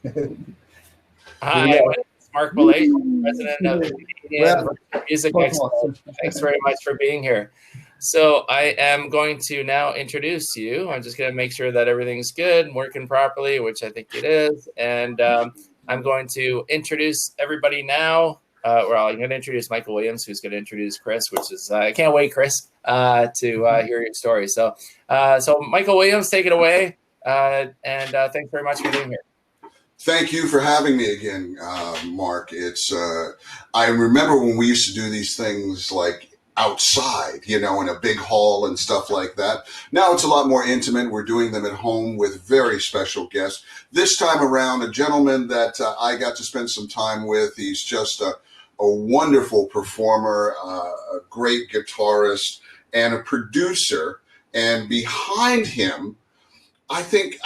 Hi, my name is Mark Millay, president of the Canadian Music Expo. Thanks very much for being here. So I am going to now introduce you. I'm just going to make sure that everything's good and working properly, which I think it is. And I'm going to introduce everybody now. I'm going to introduce Michael Williams, who's going to introduce Chris, which is, I can't wait, Chris, to hear your story. So Michael Williams, take it away. And thanks very much for being here. Thank you for having me again, Mark. It's I remember when we used to do these things like outside, in a big hall and stuff like that. Now it's a lot more intimate. We're doing them at home with very special guests. This time around, a gentleman that I got to spend some time with. He's just a wonderful performer, a great guitarist, and a producer. And behind him, I think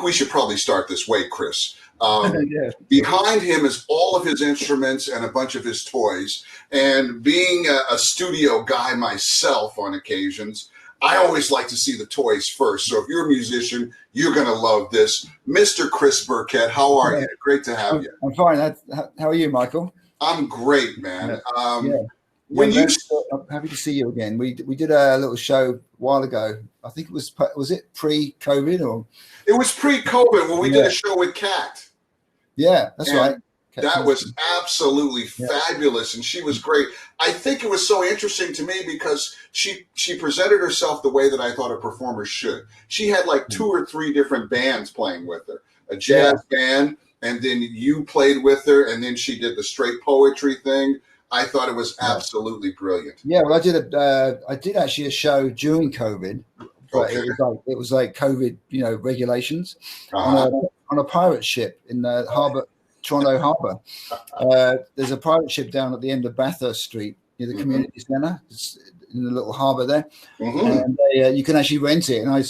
we should probably start this way, Chris. Yeah. Behind him is all of his instruments and a bunch of his toys. And being a studio guy myself on occasions, I always like to see the toys first. So if you're a musician, you're going to love this. Mr. Chris Birkett, how are you? Great to have you. I'm fine. How are you, Michael? I'm great, man. I'm happy to see you again. We did a little show a while ago. I think was it pre-COVID or? It was pre-COVID when we did a show with Kat. Yeah, that's right. That was absolutely fabulous, and she was great. I think it was so interesting to me because she presented herself the way that I thought a performer should. She had like 2 or 3 different bands playing with her, a jazz band, and then you played with her, and then she did the straight poetry thing. I thought it was absolutely brilliant. Yeah, well, I did actually a show during COVID, but it was like COVID, regulations on a pirate ship in the harbour, Toronto Harbour. There's a pirate ship down at the end of Bathurst Street near the community centre. It's in the little harbour there, and you can actually rent it. And I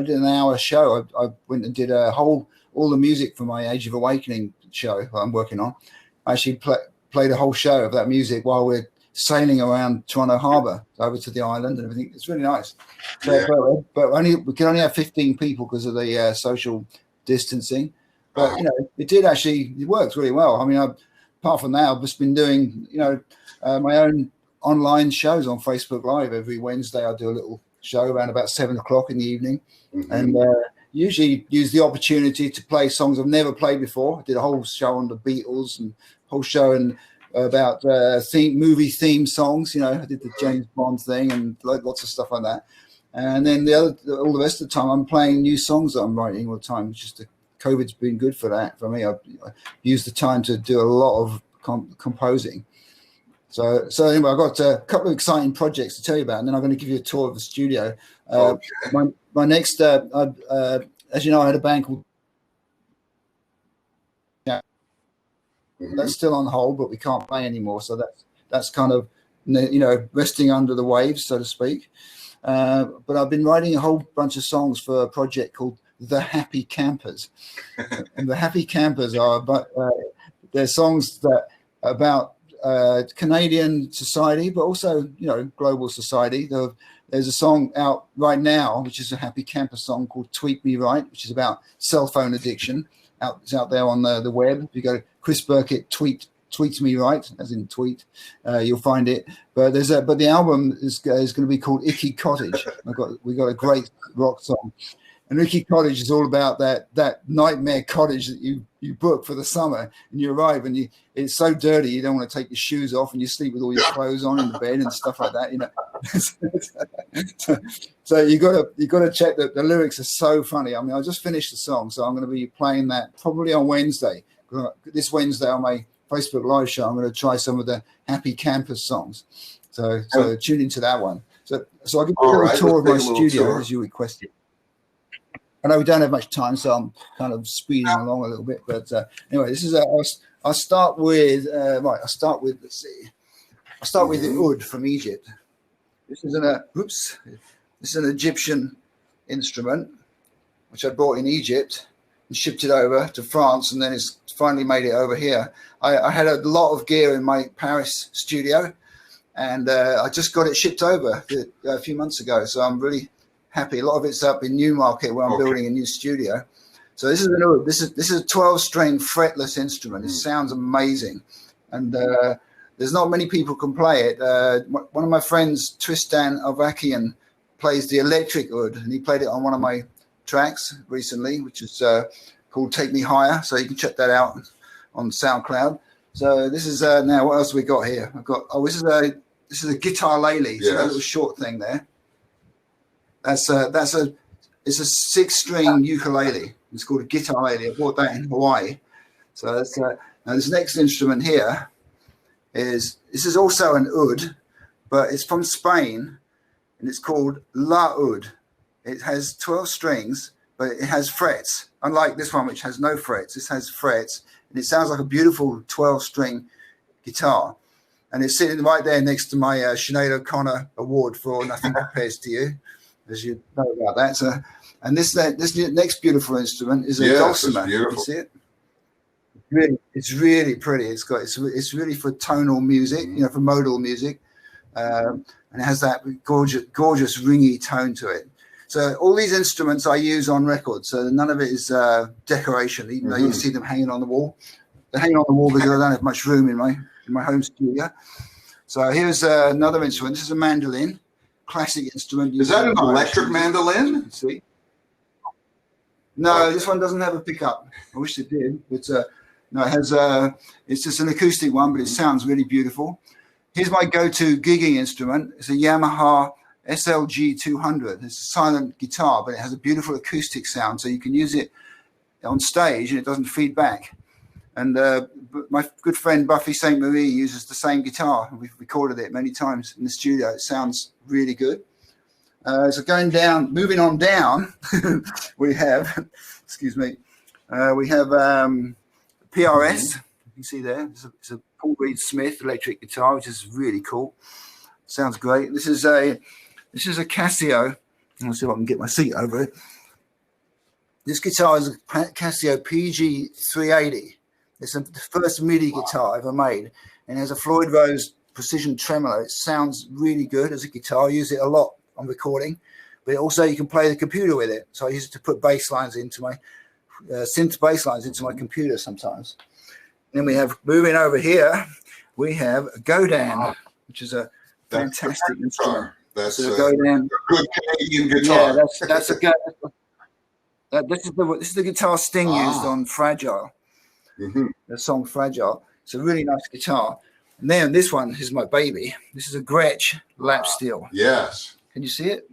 did an hour show. I went and did all the music for my Age of Awakening show that I'm working on. I actually played a whole show of that music while we're sailing around Toronto Harbour over to the island and everything. It's really nice. So, but we can only have 15 people because of the social distancing. But it worked really well. I mean, apart from that, I've just been doing my own online shows on Facebook Live every Wednesday. I do a little show around about 7:00 in the evening, and usually use the opportunity to play songs I've never played before. I did a whole show on the Beatles and whole show and about movie theme songs. I did the James Bond thing and lots of stuff like that. And then all the rest of the time, I'm playing new songs that I'm writing all the time. It's just COVID's been good for that for me. I used the time to do a lot of composing. So anyway, I've got a couple of exciting projects to tell you about, and then I'm going to give you a tour of the studio. My next, as you know, I had a band called. That's still on hold, but we can't play anymore. So that's kind of resting under the waves, so to speak. But I've been writing a whole bunch of songs for a project called The Happy Campers, and the Happy Campers they're songs that about Canadian society, but also global society. There's a song out right now, which is a Happy Camper song called "Tweet Me Right," which is about cell phone addiction. It's out there on the web. If you go to Chris Birkett tweets me right, as in tweet, you'll find it. But the album is going to be called Icky Cottage. We got a great rock song, and Icky Cottage is all about that nightmare cottage that you book for the summer, and you arrive and it's so dirty you don't want to take your shoes off, and you sleep with all your clothes on in the bed and stuff like that. So you got to check that the lyrics are so funny. I mean, I just finished the song, so I'm going to be playing that probably on Wednesday. This Wednesday on my Facebook Live show, I'm going to try some of the Happy Campers songs. So tune into that one. So I'll give you a little tour of my studio as you requested. I know we don't have much time, so I'm kind of speeding along a little bit. But anyway, this is I'll start with let's see. I'll start with the oud from Egypt. This is an Egyptian instrument which I bought in Egypt and shipped it over to France, and then it's finally made it over here. I had a lot of gear in my Paris studio, and I just got it shipped over a few months ago. So I'm really happy. A lot of it's up in Newmarket where I'm building a new studio. So this is a 12-string fretless instrument. It sounds amazing, and there's not many people can play it. One of my friends, Tristan Avakian, plays the electric oud, and he played it on one of my tracks recently, which is called "Take Me Higher." So you can check that out on SoundCloud. So this is now what else we got here? I've got this is a guitar lele. So that little short thing there. It's a 6-string ukulele. It's called a guitar lele. I bought that in Hawaii. So that's now this next instrument here this is also an oud, but it's from Spain, and it's called la oud. It has 12 strings, but it has frets. Unlike this one, which has no frets, this has frets, and it sounds like a beautiful 12-string guitar. And it's sitting right there next to my Sinead O'Connor Award for Nothing Compares to You, as you know about that. So, and this next beautiful instrument is a dulcimer. You see it? It's really pretty. It's really for tonal music, for modal music, and it has that gorgeous ringy tone to it. So all these instruments I use on records. So none of it is decoration, even though you see them hanging on the wall. They're hanging on the wall because I don't have much room in my home studio. So here's another instrument. This is a mandolin, classic instrument. Is that an electric mandolin? See? No, this one doesn't have a pickup. I wish it did, but no, it has. It's just an acoustic one, but it sounds really beautiful. Here's my go-to gigging instrument. It's a Yamaha SLG 200. It's a silent guitar, but it has a beautiful acoustic sound, so you can use it on stage and it doesn't feed back. And my good friend Buffy St. Marie uses the same guitar. We've recorded it many times in the studio. It sounds really good. So moving on down, we have, excuse me, we have PRS. You can see there. It's a Paul Reed Smith electric guitar, which is really cool. Sounds great. This is a Casio. I'll see if I can get my seat over it. This guitar is a Casio PG 380. It's the first MIDI guitar ever made, and it has a Floyd Rose precision tremolo. It sounds really good as a guitar. I use it a lot on recording, but also you can play the computer with it. So I use it to put bass lines into my synth bass lines into my computer sometimes. And then we have, moving over here, we have a Godin, which is a fantastic instrument. That's a Godin. Good Canadian guitar. Yeah, that's a this is the guitar Sting used on Fragile. The song Fragile. It's a really nice guitar. And then this one is my baby. This is a Gretsch lap steel. Yes. Can you see it?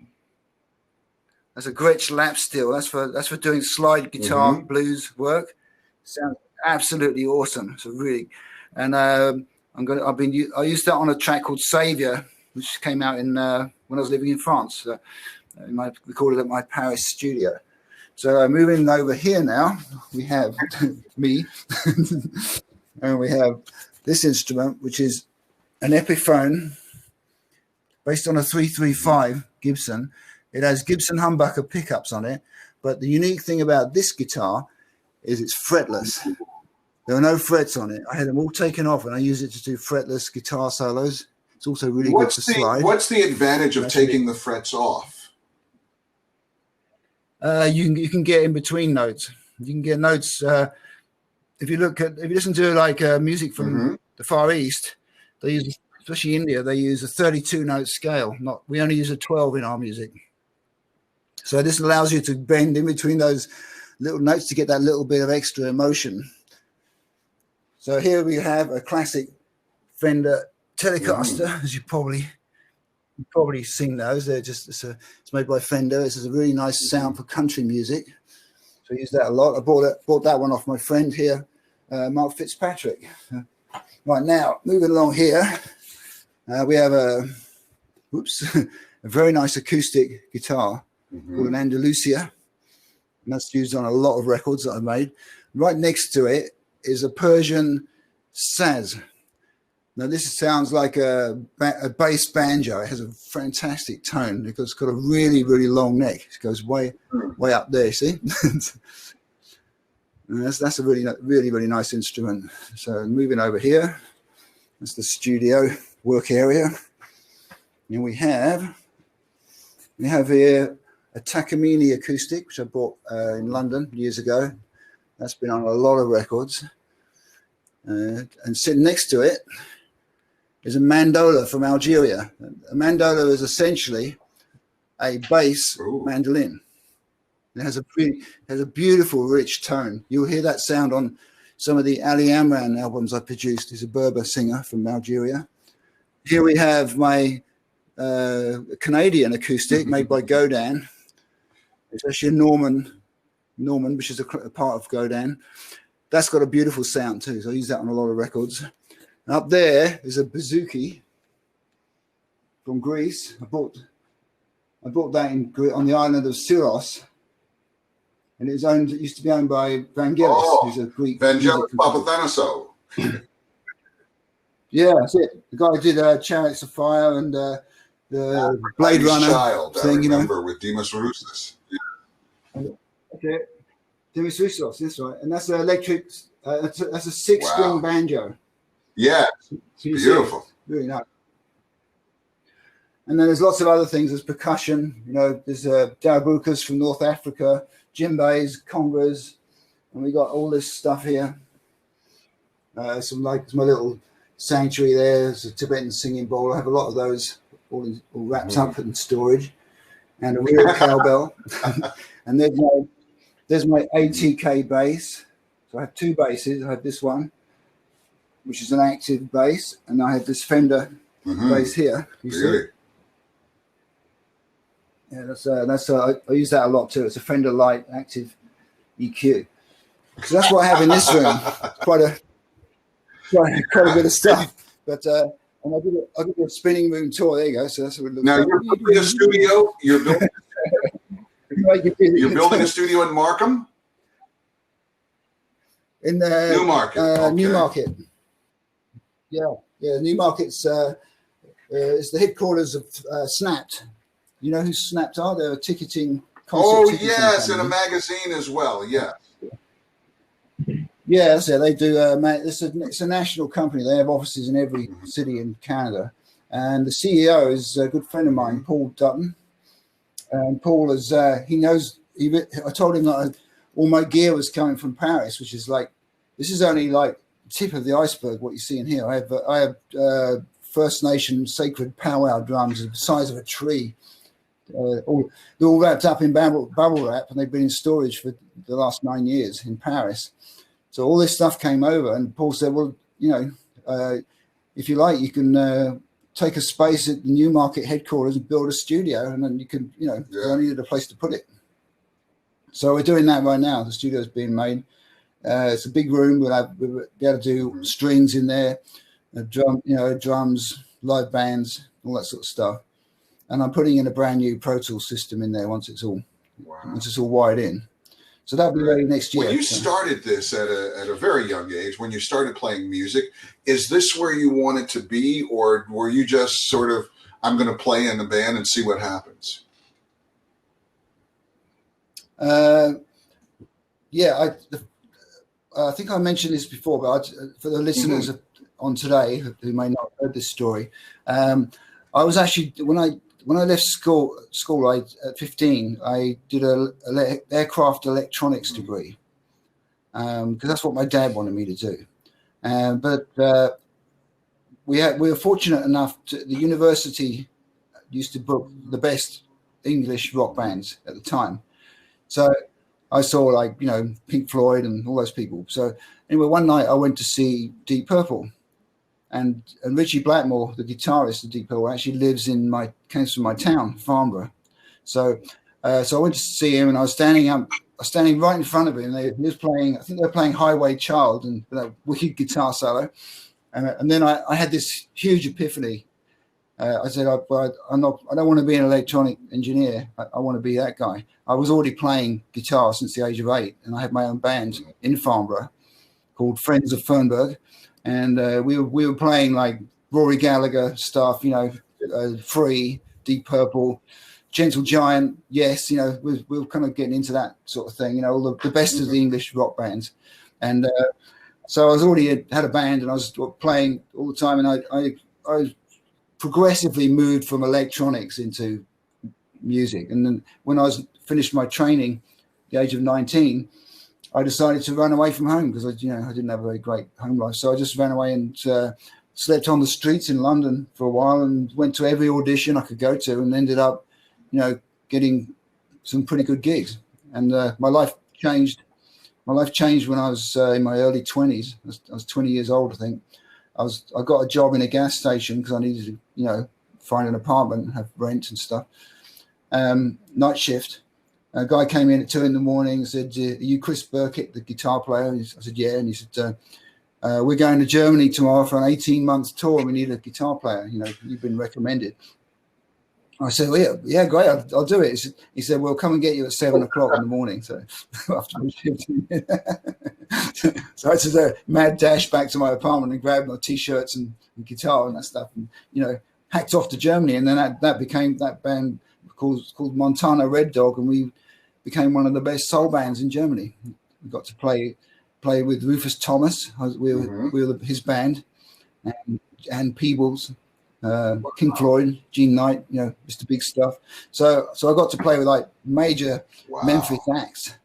That's a Gretsch lap steel. That's for doing slide guitar blues work. Sounds absolutely awesome. So really, and I used that on a track called Savior, which came out in when I was living in France. I recorded at my Paris studio. So moving over here now, we have me, and we have this instrument, which is an Epiphone based on a 335 Gibson. It has Gibson humbucker pickups on it, but the unique thing about this guitar is it's fretless. There are no frets on it. I had them all taken off, and I use it to do fretless guitar solos. It's also really good to slide. What's the advantage of taking the frets off? You can get in between notes. You can get notes. If you listen to like music from the Far East, they use, especially India, they use a 32 note scale. We only use a 12 in our music. So this allows you to bend in between those little notes to get that little bit of extra emotion. So here we have a classic Fender Telecaster, as you've probably seen those. They're just it's made by Fender. This is a really nice sound for country music. So I use that a lot. I bought that one off my friend here, Mark Fitzpatrick. Right now, moving along here, we have a very nice acoustic guitar called an Andalusia, and that's used on a lot of records that I've made. Right next to it is a Persian Saz. Now this sounds like a bass banjo. It has a fantastic tone because it's got a really, really long neck. It goes way up there, see? And that's a really, really, really nice instrument. So moving over here, that's the studio work area. And we have here a Takamine acoustic, which I bought in London years ago. That's been on a lot of records. And sitting next to it is a mandola from Algeria. A mandola is essentially a bass mandolin. It has a beautiful, rich tone. You'll hear that sound on some of the Ali Amran albums I produced. He's a Berber singer from Algeria. Here we have my Canadian acoustic made by Godin. It's actually a Norman, which is a part of Godin. That's got a beautiful sound too, so I use that on a lot of records. And up there is a bouzouki from Greece. I bought that on the island of Syros, and it used to be owned by Vangelis, who's a Greek. Vangelis Papathanasso. Yeah, that's it. The guy who did Chariots of Fire and the Blade Runner Child, thing, I remember, with Dimas Roussos. Yeah. Okay. Dimas Roussos, that's right. And that's an electric, that's a 6-string banjo. Yeah, beautiful. Really nice. And then there's lots of other things. There's percussion, there's darabukas from North Africa, djembes, congas, and we got all this stuff here. It's my little sanctuary there. There's a Tibetan singing bowl. I have a lot of those all wrapped up in storage, and a real cowbell. And there's my ATK bass. So I have 2 basses. I have this one, which is an active bass, and I have this Fender bass here. You see? Yeah, I use that a lot too. It's a Fender Light active EQ. So that's what I have in this room. Quite a bit of stuff. But and I did a spinning room tour. There you go. So that's what it looks like. Now you're building a studio. You're building a studio in Markham. In the Newmarket. Newmarket. Yeah. Newmarket's is the headquarters of Snapped. You know who Snapped are? They're a ticketing. Yes, company. And a magazine as well. Yeah. Yeah, so they do. It's a national company. They have offices in every city in Canada, and the CEO is a good friend of mine, Paul Dutton. And Paul is he knows. I told him that all my gear was coming from Paris, which is this is only like tip of the iceberg. What you see in here, I have First Nation sacred powwow drums the size of a tree. They're all wrapped up in bubble wrap, and they've been in storage for the last 9 years in Paris. So all this stuff came over, and Paul said, well, if you like, you can take a space at the Newmarket headquarters and build a studio, and then you can, I needed a place to put it. So we're doing that right now. The studio's being made. It's a big room. We'll be able to do strings in there, drums, live bands, all that sort of stuff. And I'm putting in a brand new Pro Tools system in there once it's all wired in. So that'll be ready next year. When you started this at a very young age, when you started playing music, is this where you wanted to be, or were you just sort of, I'm going to play in the band and see what happens? I think I mentioned this before, but for the listeners on today who may not have heard this story, I was actually when I left school at 15, I did an aircraft electronics degree because that's what my dad wanted me to do. But we were fortunate enough the university used to book the best English rock bands at the time. So I saw Pink Floyd and all those people. So anyway, one night I went to see Deep Purple. And Richie Blackmore, the guitarist of Deep Purple, actually came from my town, Farnborough. So I went to see him, and I was standing right in front of him. He was playing, I think they were playing Highway Child, and that wicked guitar solo. And then I had this huge epiphany. I said, I don't want to be an electronic engineer. I want to be that guy. I was already playing guitar since the age of 8, and I had my own band in Farnborough called Friends of Fernberg. And we were playing like Rory Gallagher stuff, Free, Deep Purple, Gentle Giant. Yes, we were kind of getting into that sort of thing, all the best of the English rock bands. And so I was already had a band, and I was playing all the time. And I progressively moved from electronics into music. And then when I was finished my training, the age of 19, I decided to run away from home because I didn't have a very great home life. So I just ran away and slept on the streets in London for a while and went to every audition I could go to and ended up, getting some pretty good gigs. And my life changed. My life changed when I was in my early 20s. I was 20 years old, I think. I got a job in a gas station because I needed to, find an apartment and have rent and stuff. Night shift. A guy came in at 2 a.m. and said, "Are you Chris Birkett, the guitar player?" I said, "Yeah." And he said, "We're going to Germany tomorrow for an 18-month tour. We need a guitar player. You've been recommended." I said, "Well, yeah, great. I'll do it." He said, "We'll come and get you at 7 o'clock in the morning." So after the shift, so I had to do a mad dash back to my apartment and grab my t-shirts and guitar and that stuff, and hacked off to Germany. And then that became that band called Montana Red Dog, and we became one of the best soul bands in Germany. We got to play with Rufus Thomas. We were his band, and Peebles, King Floyd, Gene Knight, Mr. Big Stuff. So I got to play with like major Memphis acts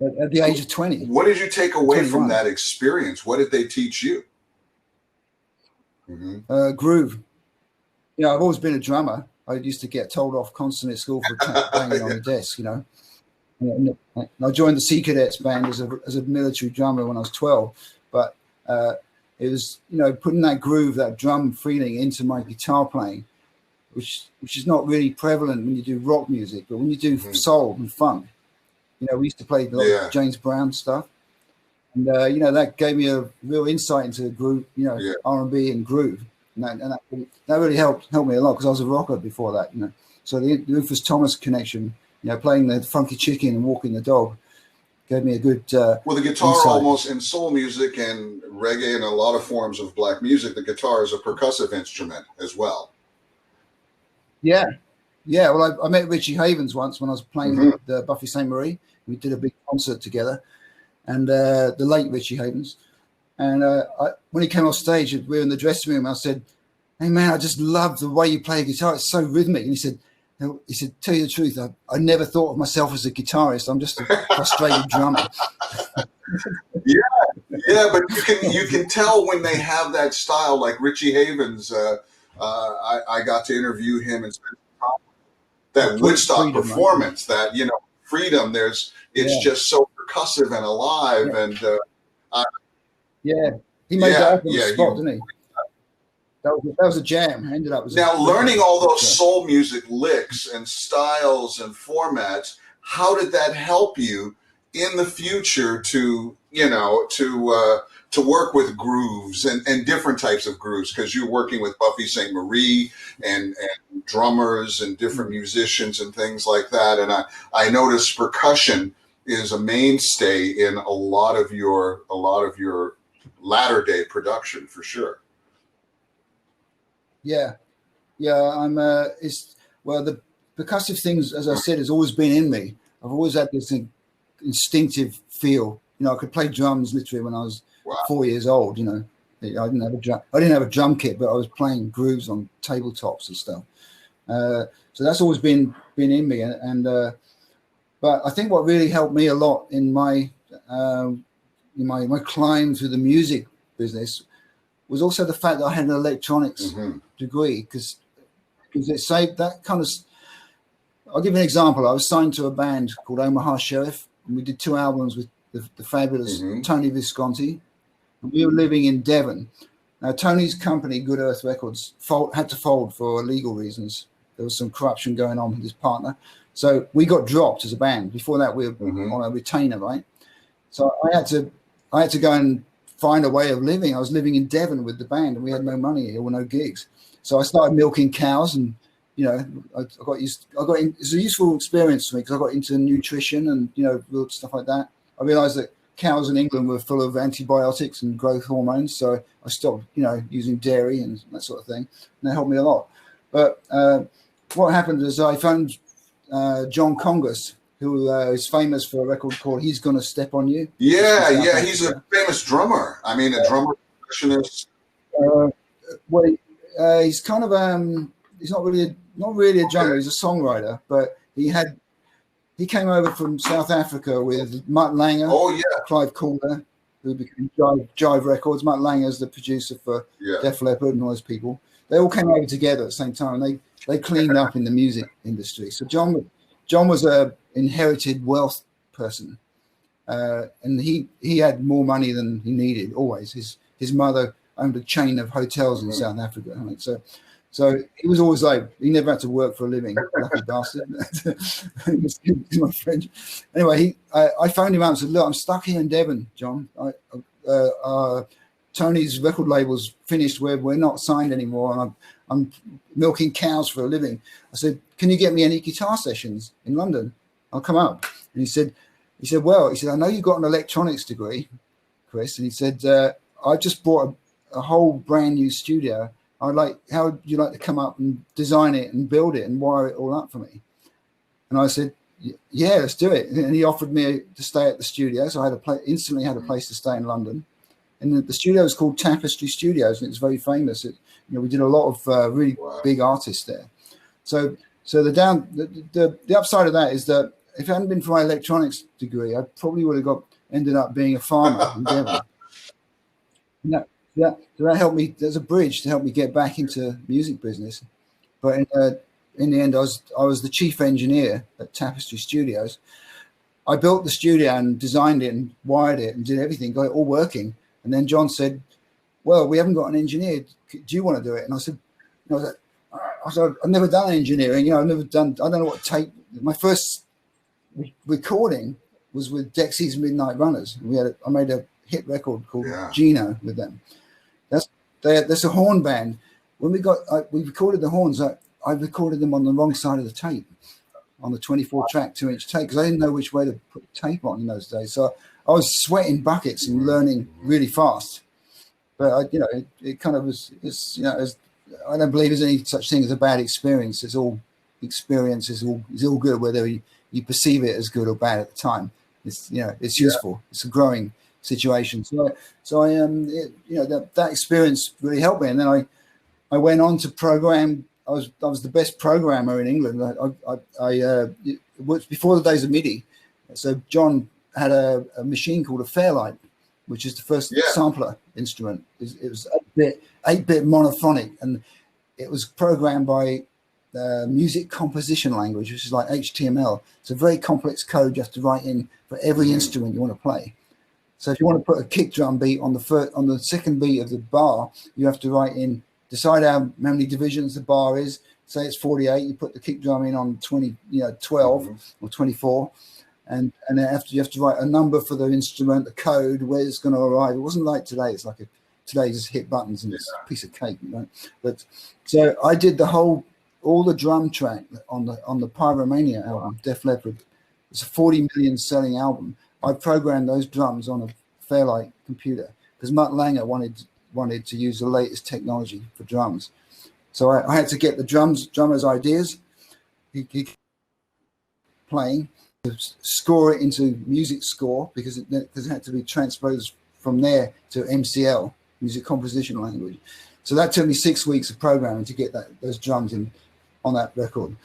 at the age of 20. What did you take away 21. from that experience? What did they teach you? Groove. I've always been a drummer. I used to get told off constantly at school for banging on the desk, And I joined the Sea Cadets band as a military drummer when I was 12. But it was, putting that groove, that drum feeling into my guitar playing, which is not really prevalent when you do rock music, but when you do soul and funk, we used to play a lot of James Brown stuff. And, that gave me a real insight into groove, R&B and groove. And that really helped me a lot because I was a rocker before that, So the Rufus Thomas connection, playing the Funky Chicken and Walking the Dog gave me a good well, the guitar insight. Almost in soul music and reggae and a lot of forms of black music, the guitar is a percussive instrument as well. Yeah. Well, I met Richie Havens once when I was playing with Buffy St. Marie. We did a big concert together, and the late Richie Havens. And when he came off stage, we were in the dressing room. I said, "Hey man, I just love the way you play guitar. It's so rhythmic." And he said, "Tell you the truth, I never thought of myself as a guitarist. I'm just a frustrated drummer." Yeah, but you can tell when they have that style, like Richie Havens. I got to interview him and spend time that Woodstock freedom, performance. Right? That freedom. It's just so percussive and alive, and he made that up on the spot, didn't he? That was a jam. Ended up learning all those soul music licks and styles and formats. How did that help you in the future to work with grooves and different types of grooves? Because you're working with Buffy St. Marie and drummers and different musicians and things like that. And I noticed percussion is a mainstay in a lot of your latter day production for sure. Yeah. I'm. The percussive things, as I said, has always been in me. I've always had this instinctive feel. I could play drums literally when I was 4 years old. I didn't have a drum kit, but I was playing grooves on tabletops and stuff. So that's always been in me. But I think what really helped me a lot in my climb through the music business was also the fact that I had an electronics degree, because it saved that kind of. I'll give you an example. I was signed to a band called Omaha Sheriff, and we did 2 albums with the fabulous Tony Visconti. And we were living in Devon. Now, Tony's company, Good Earth Records, had to fold for legal reasons. There was some corruption going on with his partner. So we got dropped as a band. Before that, we were on a retainer, right? So I had to go and find a way of living. I was living in Devon with the band, and we had no money or no gigs. So I started milking cows, and it's a useful experience for me because I got into nutrition and stuff like that. I realized that cows in England were full of antibiotics and growth hormones, so I stopped using dairy and that sort of thing, and that helped me a lot. But what happened is I found John Congus, who is famous for a record called "He's Gonna Step on You." Yeah, he's a famous drummer. I mean, a drummer, percussionist. He's kind of he's not really a drummer. He's a songwriter, but he came over from South Africa with Mutt Lange, Clive Calder, who became Jive Records. Mutt Lange is the producer for Def Leppard and all those people. They all came over together at the same time, and they cleaned up in the music industry. So John was a inherited wealth person, and he had more money than he needed. Always, his mother owned a chain of hotels in South Africa. I mean, so he was always like, he never had to work for a living. Lucky bastard. He's my friend. Anyway, I phoned him up and said, look, I'm stuck here in Devon, John. Tony's record label's finished. We're not signed anymore, and I'm milking cows for a living. I said, can you get me any guitar sessions in London? I'll come up. And he said, I know you've got an electronics degree, Chris. And he said, I just bought a whole brand new studio. How would you like to come up and design it and build it and wire it all up for me? And I said, yeah, let's do it. And he offered me to stay at the studio. So I instantly had a place to stay in London. And the studio was called Tapestry Studios, and it's very famous. We did a lot of really big artists there. So the upside of that is that if it hadn't been for my electronics degree, I probably would have ended up being a farmer in Devon. That helped me. There's a bridge to help me get back into music business. But in the end, I was the chief engineer at Tapestry Studios. I built the studio and designed it and wired it and did everything, got it all working. And then John said, well, we haven't got an engineer. Do you want to do it? And I said, I've never done engineering. I don't know what tape. My first recording was with Dexy's Midnight Runners. I made a hit record called Gino with them. That's a horn band. When we recorded the horns, I recorded them on the wrong side of the tape, on the 24-track 2-inch tape, because I didn't know which way to put tape on in those days. So I was sweating buckets and learning really fast. But it kind of was. I don't believe there's any such thing as a bad experience. It's all experience is all good, whether you perceive it as good or bad at the time. It's useful. It's a growing situation. So that experience really helped me. And then I went on to program. I was the best programmer in England. It was before the days of MIDI. So John had a machine called a Fairlight, which is the first sampler instrument. It was 8-bit monophonic, and it was programmed by music composition language, which is like HTML. It's a very complex code you have to write in for every instrument you want to play. So if you want to put a kick drum beat on the second beat of the bar, you have to write in, decide how many divisions the bar is. Say it's 48, you put the kick drum in on 12 or 24. And then you have to write a number for the instrument, the code, where it's going to arrive. It wasn't like today. It's like today you just hit buttons and it's a piece of cake, But so I did all the drum track on the Pyromania album, Def Leppard. It's a 40 million selling album. I programmed those drums on a Fairlight computer because Mutt Lange wanted to use the latest technology for drums. So I had to get the drummer's ideas. He playing. To score it into music score because it had to be transposed from there to MCL, music composition language. So that took me 6 weeks of programming to get those drums in on that record.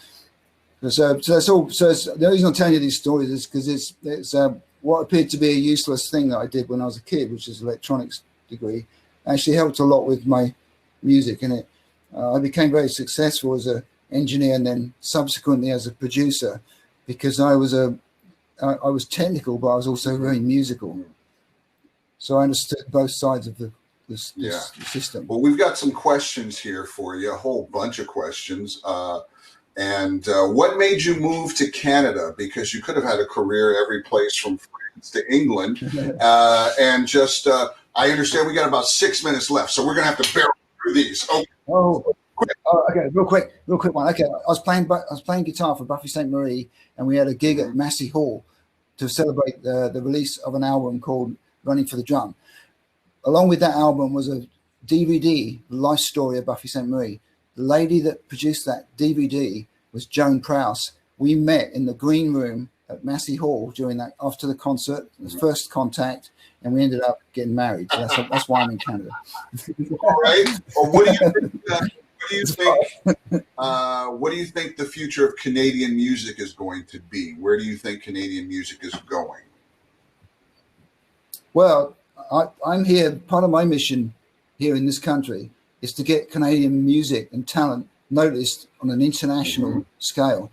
So that's all. So the reason I'm telling you these stories is because it's what appeared to be a useless thing that I did when I was a kid, which is electronics degree, actually helped a lot with my music, and I became very successful as an engineer and then subsequently as a producer. Because I was technical, but I was also very musical. So I understood both sides of the system. Well, we've got some questions here for you, a whole bunch of questions. And what made you move to Canada? Because you could have had a career every place from France to England. And just, I understand we got about 6 minutes left, so we're going to have to barrel through these. Okay, real quick one. Okay, I was playing guitar for Buffy St. Marie, and we had a gig at Massey Hall to celebrate the release of an album called Running for the Drum. Along with that album was a DVD, The Life Story of Buffy St. Marie. The lady that produced that DVD was Joan Prowse. We met in the green room at Massey Hall after the concert, the first contact, and we ended up getting married. So that's why I'm in Canada. All right. Well, what do you think? do you think? What do you think the future of Canadian music is going to be? Where do you think Canadian music is going? Well, I'm here. Part of my mission here in this country is to get Canadian music and talent noticed on an international scale,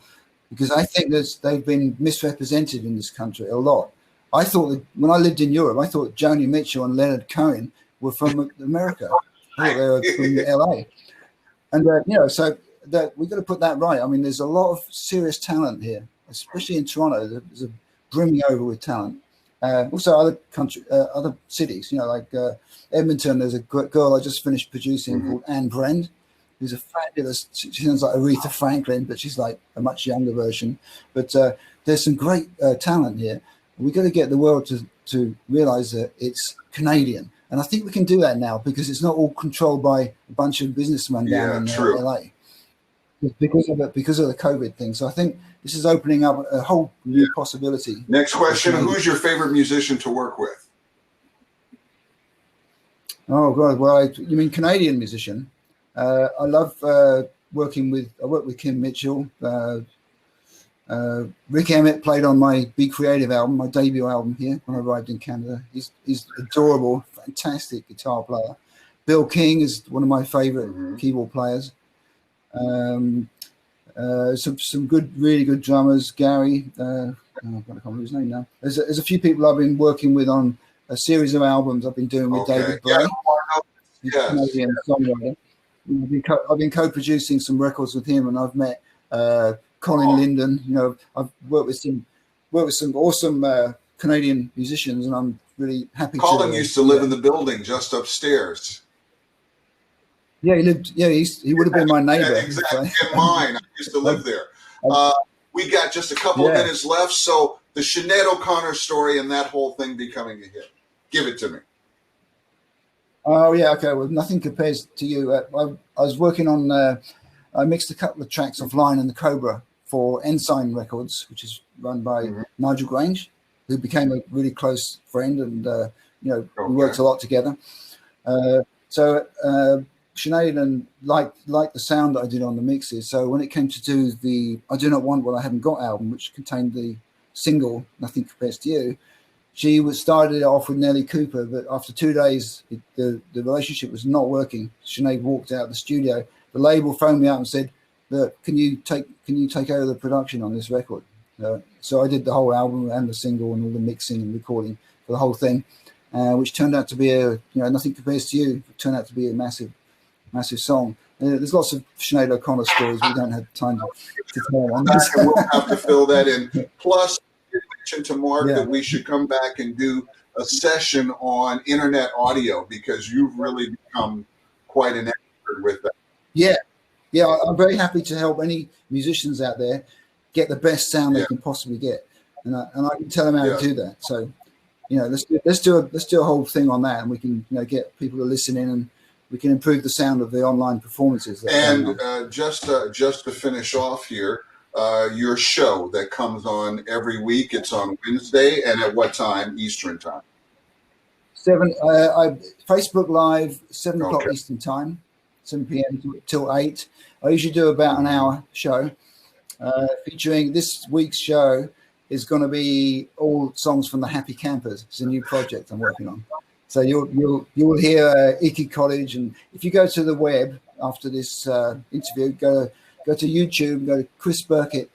because I think they've been misrepresented in this country a lot. I thought that when I lived in Europe, I thought Joni Mitchell and Leonard Cohen were from America. I thought they were from LA. And, so that we've got to put that right. I mean, there's a lot of serious talent here, especially in Toronto. There's a brimming over with talent. Also other cities, like Edmonton. There's a girl I just finished producing called Anne Brand, who's a fabulous. She sounds like Aretha Franklin, but she's like a much younger version. But there's some great talent here. We've got to get the world to realize that it's Canadian, and I think we can do that now because it's not all controlled by a bunch of businessmen down in LA. Because of the COVID thing. So I think this is opening up a whole new possibility. Next question: who's your favorite musician to work with? Oh God! Well, you mean Canadian musician? I love working with. I work with Kim Mitchell. Rick Emmett played on my Be Creative album, my debut album here when I arrived in Canada. He's adorable, fantastic guitar player. Bill King is one of my favorite keyboard players. Some good, really good drummers. Gary, I can't remember his name now. There's a few people I've been working with on a series of albums I've been doing with David Bray. He's a Canadian songwriter. I've been co-producing some records with him, and I've met Colin Linden. I've worked with some awesome Canadian musicians, and I'm really happy. Colin used to live in the building just upstairs. Yeah, he lived. Yeah, he would have been my neighbor. Yeah, exactly, and mine. I used to live there. We got just a couple of minutes left, so the Sinead O'Connor story and that whole thing becoming a hit. Give it to me. Oh yeah, okay. Well, nothing compares to you. I was working on. I mixed a couple of tracks of Lion and the Cobra for Ensign Records, which is run by Nigel Grange, who became a really close friend, and we worked a lot together. So Sinead and liked the sound that I did on the mixes. So when it came to do the I Do Not Want What I Haven't Got album, which contained the single Nothing Compares to You, she started it off with Nelly Cooper, but after 2 days, the relationship was not working. Sinead walked out of the studio. The label phoned me up and said, "Look, can you take over the production on this record?" So I did the whole album and the single and all the mixing and recording for the whole thing, which turned out to be Nothing Compares to You. It turned out to be a massive song. There's lots of Sinead O'Connor stories. We don't have time to tell on this. We'll have to fill that in. Plus, you mentioned to Mark that we should come back and do a session on internet audio because you've really become quite an expert with that. Yeah, I'm very happy to help any musicians out there get the best sound they can possibly get, and I can tell them how to do that. So, let's do a whole thing on that, and we can get people to listen in, and we can improve the sound of the online performances. And just to finish off here, your show that comes on every week. It's on Wednesday, and at what time? Eastern time. 7. Facebook Live 7 o'clock Eastern time. 7 p.m. till 8. I usually do about an hour show. Featuring this week's show is going to be all songs from the Happy Campers. It's a new project I'm working on. So you'll hear Icky College, and if you go to the web after this interview, go to YouTube, go to Chris Birkett,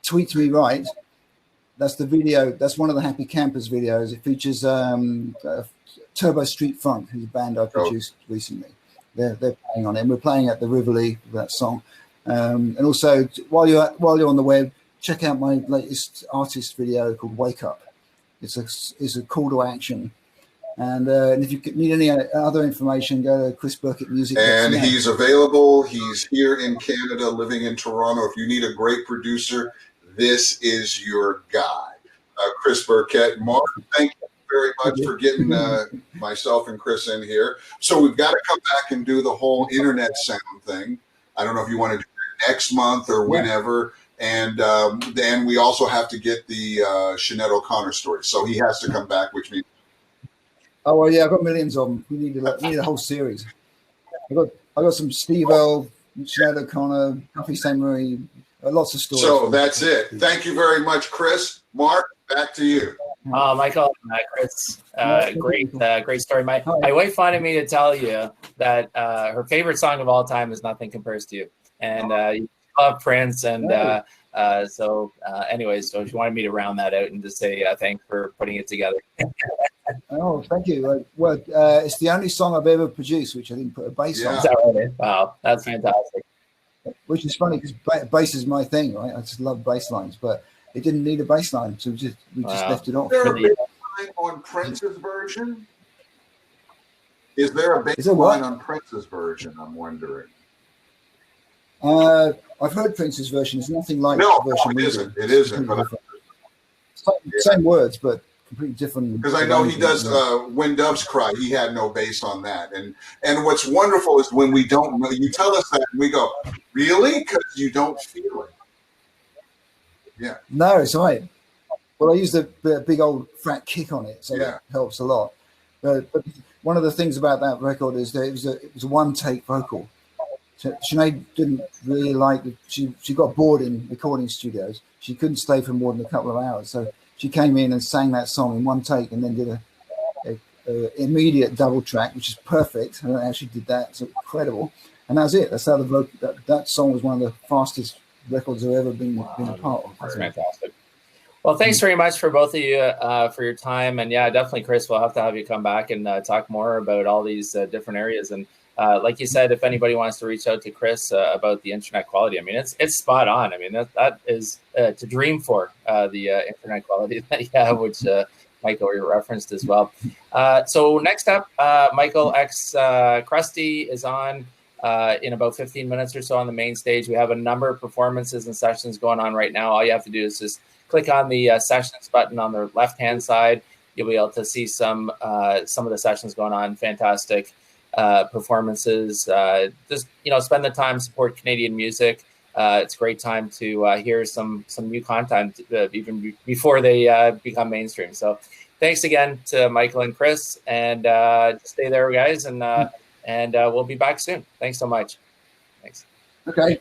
Tweet Me Right. That's the video. That's one of the Happy Campers videos. It features Turbo Street Funk, who's a band I produced recently. They're playing on it. And we're playing at the Rivoli with that song. And also, while you're on the web, check out my latest artist video called Wake Up. It's a call to action. And if you need any other information, go to Chris Birkett Music. And he's available. He's here in Canada, living in Toronto. If you need a great producer, this is your guy. Chris Birkett. Mark, thank you very much for getting myself and Chris in here. So we've got to come back and do the whole internet sound thing. I don't know if you want to do it next month or whenever. And then we also have to get the Sinead O'Connor story. So he has to come back, which means. Oh well, yeah, I've got millions of them. We need a whole series. I got some Steve Earle Sinead O'Connor, Duffy St. Marie, lots of stories. So that's it. Thank you very much, Chris. Mark, back to you. Michael, Chris, great story. My wife wanted me to tell you that her favorite song of all time is "Nothing Compares to You," and you love Prince, and anyways, so she wanted me to round that out and just say thanks for putting it together. Oh, thank you. Well, it's the only song I've ever produced which I didn't put a bass on. Is that right? Wow, that's fantastic. Which is funny because bass is my thing, right? I just love bass lines, but it didn't need a bass line, so we just left it off. Is there a bass line on Prince's version? Is there a bass line on Prince's version? I'm wondering. I've heard Prince's version. It's nothing like the version we did. It isn't. But same words, but completely different. Because I know he does "When Doves Cry." He had no bass on that, and what's wonderful is when we don't know. You tell us that, and we go, "Really?" Because you don't feel it. Yeah. No, it's all right. Well, I used a big old fat kick on it, so that helps a lot. But one of the things about that record is that it was a one-take vocal. So Sinead didn't really like it. She got bored in recording studios. She couldn't stay for more than a couple of hours, so she came in and sang that song in one take, and then did a immediate double track, which is perfect. I don't know how she did that. It's incredible, and that's it. That's how that song was one of the fastest records I've ever been a part of. That's fantastic. Well, thanks very much for both of you for your time. And yeah, definitely, Chris, we'll have to have you come back and talk more about all these different areas. And like you said, if anybody wants to reach out to Chris about the internet quality, I mean, it's spot on. I mean, that is to dream for, the internet quality that you have, which Michael referenced as well. So next up, Michael X Krusty is on in about 15 minutes or so on the main stage. We have a number of performances and sessions going on right now. All you have to do is just click on the sessions button on the left-hand side. You'll be able to see some of the sessions going on. Fantastic performances. Just spend the time, support Canadian music. It's a great time to hear some new content even before they become mainstream. So thanks again to Michael and Chris, and stay there, guys, and we'll be back soon. Thanks so much. Thanks. Okay.